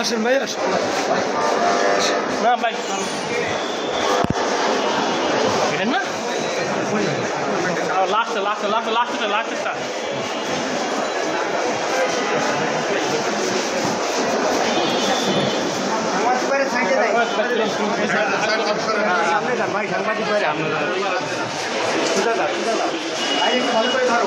আসেন ভাই আসেন না ভাই এটা না লাস্টটা ভাই সাংবাদিক ভাই ভালো করে ধরো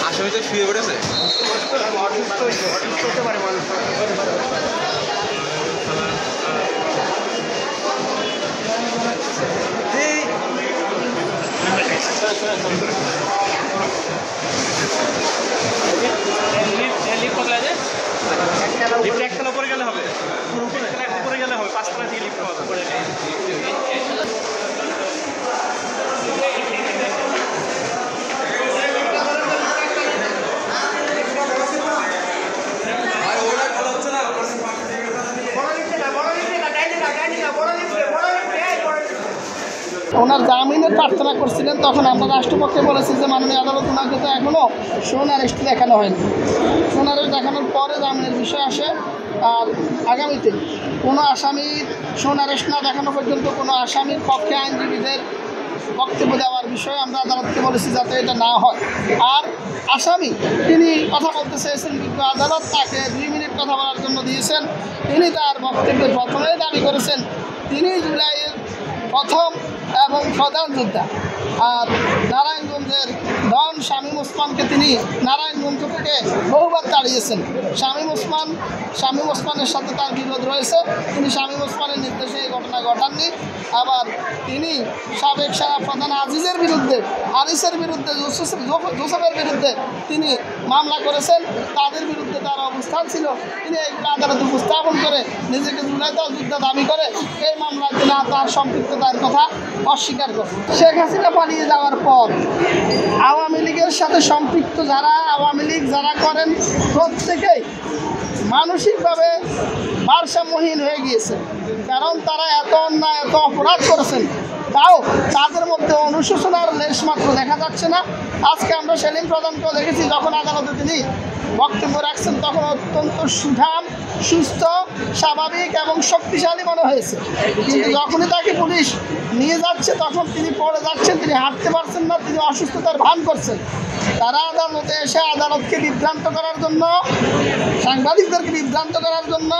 আসামি তো শুয়ে পড়েছে করতে পারে মানুষ একতলা উপরে গেলে হবে উপরে গেলে হবে 5 তলা থেকে লিফট হবে ওনার জামিনের প্রার্থনা করছিলেন, তখন আমরা রাষ্ট্রপক্ষে বলেছি যে মাননীয় আদালত ওনাকে তো এখনও শোন অ্যারেস্ট দেখানো হয়নি। শোন অ্যারেস্ট দেখানোর পরে জামিনের বিষয় আসে। আর আগামীতে কোনো আসামির শোন অ্যারেস্ট না দেখানো পর্যন্ত কোনো আসামির পক্ষে আইনজীবীদের বক্তব্য দেওয়ার বিষয়ে আমরা আদালতকে বলেছি যাতে এটা না হয়। আর আসামি তিনি কথা বলতে চেয়েছেন কিন্তু আদালত তাকে 2 মিনিট কথা বলার জন্য দিয়েছেন। তিনি তার বক্তব্যে প্রথমেই দাবি করেছেন তিনি জুলাইয়ের প্রথম এবং প্রধান যোদ্ধা। আর নারায়ণগঞ্জের ডন শামীম ওসমানকে তিনি নারায়ণগঞ্জ থেকে বহুবার তাড়িয়েছেন। শামীম ওসমানের সাথে তার বিরোধ রয়েছে, তিনি শামীম ওসমানের নির্দেশে এই ঘটনা ঘটাননি। আবার তিনি সাবেক সেনা প্রধান আজিজের বিরুদ্ধে, আনিসের বিরুদ্ধে, জোসেফের বিরুদ্ধে তিনি মামলা করেছেন। তাদের বিরুদ্ধে তার অবস্থান ছিল, তিনি এইগুলো আদালতে উপস্থাপন করে নিজেকে জুলাই 10 যোদ্ধা দাবি করে এই মামলায় তিনি তার সম্পৃক্ততার কথা অস্বীকার করেন। শেখ হাসিনা পালিয়ে যাওয়ার পর আওয়ামী লীগের সাথে সম্পৃক্ত যারা আওয়ামী লীগ যারা করেন প্রত্যেকেই মানসিকভাবে ভারসাম্যহীন হয়ে গিয়েছে, কারণ তারা এত অন্যায় এত অপরাধ করেছেন, তাও তাদের মধ্যে অনুশোচনার লেশমাত্র দেখা যাচ্ছে না। আজকে আমরা সেলিম প্রধানকেও দেখেছি, যখন আদালতে তিনি বক্তব্য রাখছেন তখন অত্যন্ত সুঠাম, সুস্থ, স্বাভাবিক এবং শক্তিশালী মনে হয়েছে। কিন্তু যখনই তাকে পুলিশ নিয়ে যাচ্ছে তখন তিনি পড়ে যাচ্ছেন, তিনি হাঁটতে পারছেন না, তিনি অসুস্থতার ভান করছেন। তারা আদালতে এসে আদালতকে বিভ্রান্ত করার জন্য, সাংবাদিকদেরকে বিভ্রান্ত করার জন্য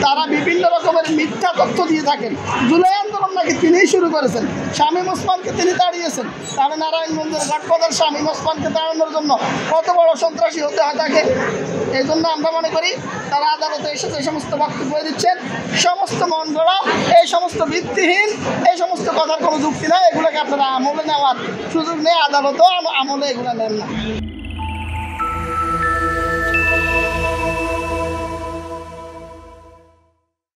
তারা বিভিন্ন রকমের মিথ্যা তথ্য দিয়ে থাকেন। জুলাই আন্দোলন নাকি তিনিই শুরু করেছেন, শামীম ওসমানকে তিনি তাড়িয়েছেন। তাহলে নারায়ণগঞ্জের ঘটপদার শামীম ওসমানকে তাড়ানোর জন্য কত বড় সন্ত্রাসী হতে হয় তাকে। এই জন্য আমরা মনে করি তারা আদালতে এসে যে সমস্ত বক্তব্য দিচ্ছেন সমস্ত মন গড়া, এই সমস্ত ভিত্তিহীন, এই সমস্ত কথার কোনো যুক্তি নয়। এগুলোকে আপনারা আমলে নেওয়ার সুযোগ নেই, আদালতও আমলে এগুলো নেন না।